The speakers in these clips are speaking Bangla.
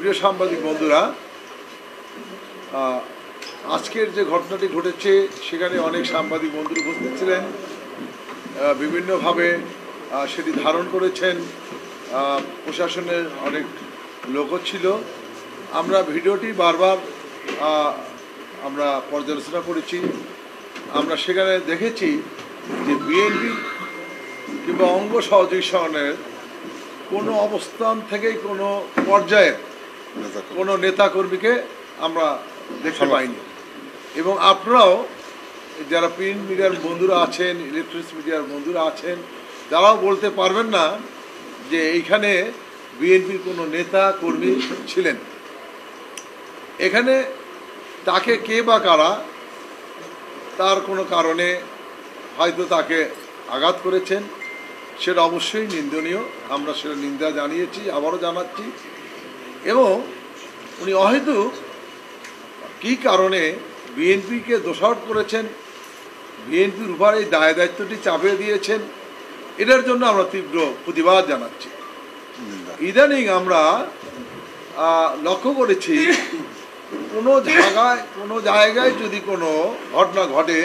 প্রিয় সাংবাদিক বন্ধুরা, আজকের যে ঘটনাটি ঘটেছে সেখানে অনেক সাংবাদিক বন্ধু উপস্থিত ছিলেন, বিভিন্নভাবে সেটি ধারণ করেছেন। প্রশাসনের অনেক লোকও ছিল। আমরা ভিডিওটি বারবার আমরা পর্যালোচনা করেছি। আমরা সেখানে দেখেছি যে বিএনপি কিংবা অঙ্গ সহযোগী সংগঠনের কোনো অবস্থান থেকেই কোনো পর্যায়ে কোনো নেতাকর্মীকে আমরা দেখতে পাইনি। এবং আপনারাও যারা প্রিন্ট মিডিয়ার বন্ধুরা আছেন, ইলেকট্রনিক্স মিডিয়ার বন্ধুরা আছেন, তারাও বলতে পারবেন না যে এইখানে বিএনপির কোনো নেতা কর্মী ছিলেন। এখানে তাকে কে বা কারা তার কোনো কারণে হয়তো তাকে আঘাত করেছেন, সেটা অবশ্যই নিন্দনীয়। আমরা সেটা নিন্দা জানিয়েছি, আবারও জানাচ্ছি। এবং উনি অহেতুক কী কারণে বিএনপিকে দোষারোপ করেছেন, বিএনপির উপর এই দায় দায়িত্বটি চাপিয়ে দিয়েছেন, এটার জন্য আমরা তীব্র প্রতিবাদ জানাচ্ছি। ইদানিং আমরা লক্ষ্য করেছি কোনো জায়গায় যদি কোনো ঘটনা ঘটে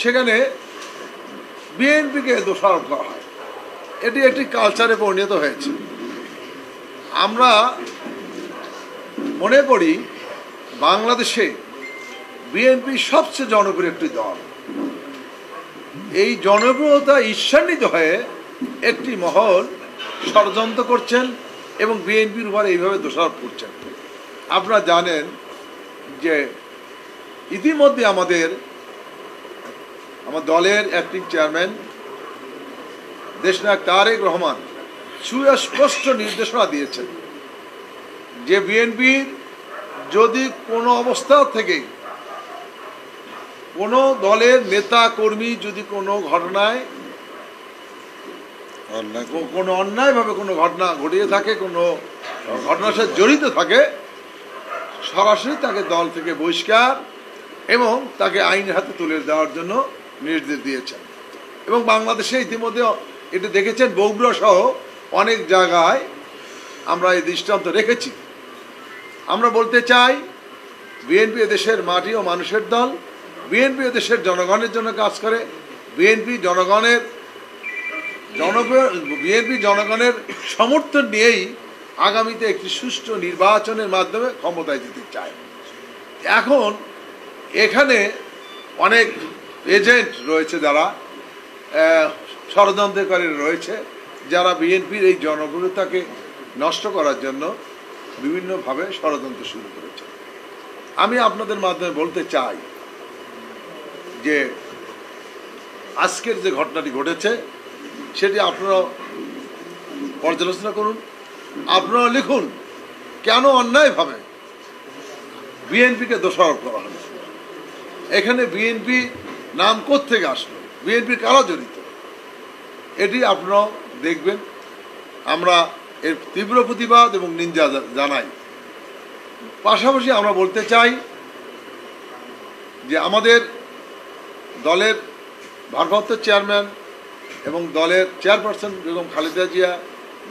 সেখানে বিএনপিকে দোষারোপ করা হয়। এটি একটি কালচারে পরিণত হয়েছে। আমরা মনে করি বাংলাদেশে বিএনপি সবচেয়ে জনপ্রিয় একটি দল। এই জনপ্রিয়তা ঈর্ষান্বিত হয়ে একটি মহল ষড়যন্ত্র করছেন এবং বিএনপির উপর এইভাবে দোষারোপ করছেন। আপনারা জানেন যে ইতিমধ্যে আমার দলের অ্যাক্টিং চেয়ারম্যান দেশনায়ক তারেক রহমান সুস্পষ্ট নির্দেশনা দিয়েছেন যে বিএনপির যদি কোনো অবস্থা থেকে কোনো দলের নেতা কর্মী যদি কোনো ঘটনায় কোনো অন্যায়ভাবে কোনো ঘটনা ঘটিয়ে থাকে, কোনো ঘটনার সাথে জড়িত থাকে, সরাসরি তাকে দল থেকে বহিষ্কার এবং তাকে আইনের হাতে তুলে দেওয়ার জন্য নির্দেশ দিয়েছেন। এবং বাংলাদেশে ইতিমধ্যে এটি দেখেছেন, বগুড়া সহ অনেক জায়গায় আমরা এই দৃষ্টান্ত রেখেছি। আমরা বলতে চাই বিএনপি দেশের মাটি ও মানুষের দল। বিএনপি দেশের জনগণের জন্য কাজ করে। বিএনপি জনগণের সমর্থন নিয়েই আগামীতে একটি সুষ্ঠু নির্বাচনের মাধ্যমে ক্ষমতায় যেতে চায়। এখন এখানে অনেক এজেন্ট রয়েছে, যারা ষড়যন্ত্রকারী রয়েছে, যারা বিএনপির এই জনপ্রিয়তাকে নষ্ট করার জন্য বিভিন্নভাবে ষড়যন্ত্র শুরু করেছে। আমি আপনাদের মাধ্যমে বলতে চাই যে আজকের যে ঘটনাটি ঘটেছে সেটি আপনারা পর্যালোচনা করুন, আপনারা লিখুন কেন অন্যায়ভাবে বিএনপিকে দোষারোপ করা হলো। এখানে বিএনপি নাম কোত্থেকে আসলো, বিএনপির কারা জড়িত, এটি আপনারাও দেখবেন। আমরা এর তীব্র প্রতিবাদ এবং নিন্দা জানাই। পাশাপাশি আমরা বলতে চাই যে আমাদের দলের ভারপ্রাপ্ত চেয়ারম্যান এবং দলের চেয়ারপারসন বেগম খালেদা জিয়া,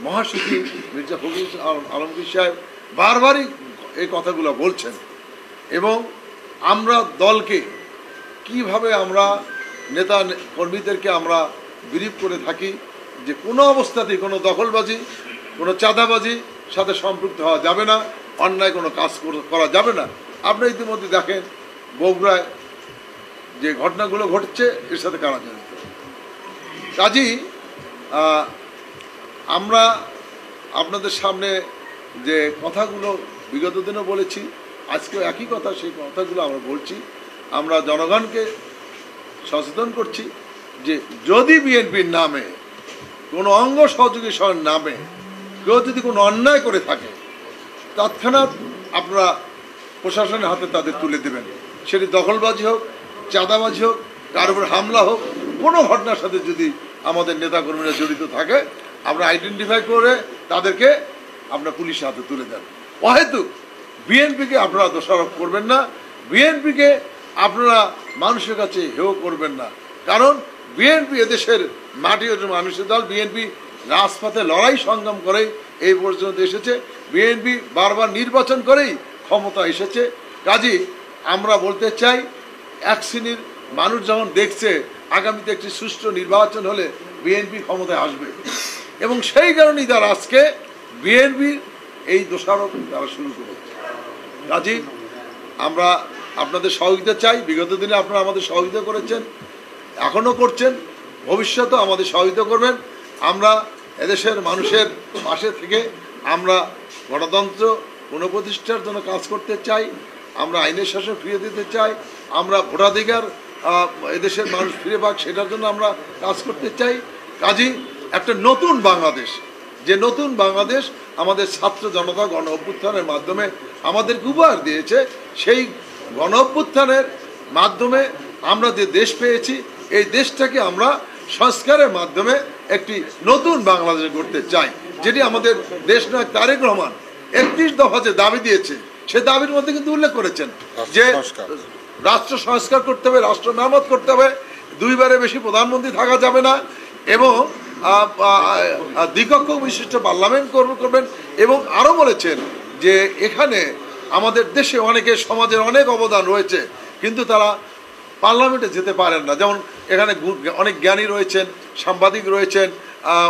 মহাসচিব মির্জা ফখরুল আলমগীর সাহেব বারবারই এই কথাগুলো বলছেন। এবং আমরা দলকে কিভাবে আমরা নেতা কর্মীদেরকে আমরা বিরিফ করে থাকি যে কোনো অবস্থাতেই কোনো দখলবাজি, কোনো চাঁদাবাজি সাথে সম্পৃক্ত হওয়া যাবে না, অন্যায় কোনো কাজ করা যাবে না। আপনি ইতিমধ্যে দেখেন বগুড়ায় যে ঘটনাগুলো ঘটছে এর সাথে কারা জড়িত। কাজেই আমরা আপনাদের সামনে যে কথাগুলো বিগত দিনও বলেছি, আজকেও একই কথা, সেই কথাগুলো আমরা বলছি। আমরা জনগণকে সচেতন করছি যে যদি বিএনপির নামে কোনো অঙ্গ সহযোগী সংগঠনের নামে কেউ যদি কোনো অন্যায় করে থাকে, তৎক্ষণাৎ আপনারা প্রশাসনের হাতে তাদের তুলে দেবেন। সেটি দখলবাজি হোক, চাঁদাবাজি হোক, কার উপর হামলা হোক, কোনো ঘটনার সাথে যদি আমাদের নেতাকর্মীরা জড়িত থাকে আমরা আইডেন্টিফাই করে তাদেরকে আপনারা পুলিশের হাতে তুলে দেন। অহেতুক বিএনপিকে আপনারা দোষারোপ করবেন না, বিএনপিকে আপনারা মানুষের কাছে হেয় করবেন না। কারণ বিএনপি এদেশের মাটি ও মানুষের দল। বিএনপি রাজপথে লড়াই সংগ্রাম করেই এই পর্যন্ত এসেছে। বিএনপি বারবার নির্বাচন করেই ক্ষমতা এসেছে। কাজেই আমরা বলতে চাই, এক শ্রেণীর মানুষ যখন দেখছে আগামীতে একটি সুষ্ঠু নির্বাচন হলে বিএনপি ক্ষমতায় আসবে, এবং সেই কারণেই তারা আজকে বিএনপির এই দোষারোপ তারা শুরু করেছে। কাজেই আমরা আপনাদের সহযোগিতা চাই। বিগত দিনে আপনারা আমাদের সহযোগিতা করেছেন, এখনও করছেন, ভবিষ্যতেও আমাদের সহযোগিতা করবেন। আমরা এদেশের মানুষের পাশে থেকে আমরা গণতন্ত্র পুনঃপ্রতিষ্ঠার জন্য কাজ করতে চাই, আমরা আইনের শাসন ফিরিয়ে দিতে চাই, আমরা ভোটাধিকার এদেশের মানুষ ফিরে পাক সেটার জন্য আমরা কাজ করতে চাই। কাজেই একটা নতুন বাংলাদেশ, যে নতুন বাংলাদেশ আমাদের ছাত্র জনতা গণ অভ্যুত্থানের মাধ্যমে আমাদেরকে উপহার দিয়েছে, সেই গণ অভ্যুত্থানের মাধ্যমে আমরা যে দেশ পেয়েছি, এই দেশটাকে আমরা সংস্কারের মাধ্যমে একটি নতুন বাংলাদেশ গড়তে চাই, যেটি আমাদের দেশনায়ক তারেক রহমান 31 দফা যে দাবি দিয়েছে, সে দাবির মধ্যে কিন্তু উল্লেখ করেছেন যে রাষ্ট্র সংস্কার করতে হবে, রাষ্ট্র মেরামত করতে হবে, 2 বারের বেশি প্রধানমন্ত্রী থাকা যাবে না, এবং দ্বিকক্ষ বিশিষ্ট পার্লামেন্ট করবেন, এবং আরও বলেছেন যে এখানে আমাদের দেশে অনেকের সমাজের অনেক অবদান রয়েছে, কিন্তু তারা পার্লামেন্টে যেতে পারেন না। যেমন এখানে অনেক জ্ঞানী রয়েছেন, সাংবাদিক রয়েছেন,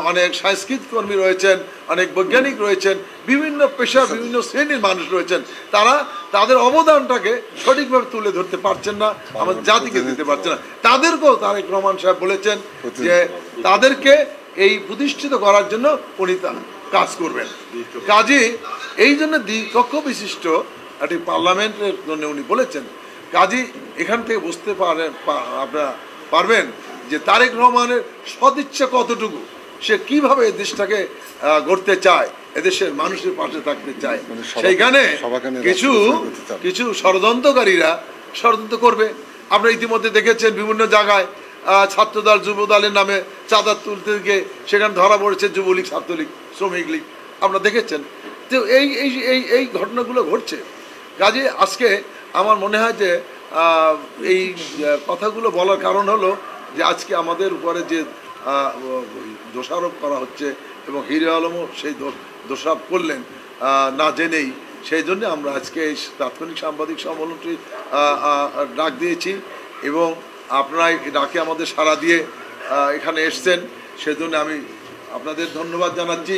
অনেক সাংস্কৃতিক কর্মী রয়েছেন, অনেক বৈজ্ঞানিক রয়েছেন, বিভিন্ন পেশার বিভিন্ন শ্রেণীর মানুষ রয়েছেন, তারা তাদের অবদানটাকে সঠিকভাবে তুলে ধরতে পারছেন না, আমাদের জাতিকে দিতে পারছেন না। তাদেরকেও তারেক রহমান সাহেব বলেছেন যে তাদেরকে এই প্রতিষ্ঠিত করার জন্য উনি কাজ করবেন। কাজে এই জন্য দ্বিকক্ষ বিশিষ্ট একটি পার্লামেন্টের জন্য উনি বলেছেন। কাজে এখান থেকে বুঝতে আপনারা পারবেন যে তারেক রহমানের সদিচ্ছা কতটুকু, সে কিভাবে এই দেশটাকে গড়তে চায়, এদেশের মানুষের পাশে থাকতে চায়। সেইখানে কিছু ষড়যন্ত্রকারীরা ষড়যন্ত্র করবে। আপনারা ইতিমধ্যে দেখেছেন বিভিন্ন জায়গায় ছাত্রদল যুবদলের নামে চাঁদা তুলতে গিয়ে সেখানে ধরা পড়েছে যুবলীগ, ছাত্রলীগ, শ্রমিক লীগ, আপনারা দেখেছেন। তো এই ঘটনাগুলো ঘটছে। কাজে আজকে আমার মনে হয় যে এই কথাগুলো বলার কারণ হলো যে আজকে আমাদের উপরে যে দোষারোপ করা হচ্ছে, এবং হিরো আলমও সেই দোষারোপ করলেন না জেনেই, সেই জন্য আমরা আজকে এই তাৎক্ষণিক সাংবাদিক সম্মেলনটি ডাক দিয়েছি, এবং আপনারা এই ডাকে আমাদের সাড়া দিয়ে এখানে এসছেন, সেজন্য আমি আপনাদের ধন্যবাদ জানাচ্ছি।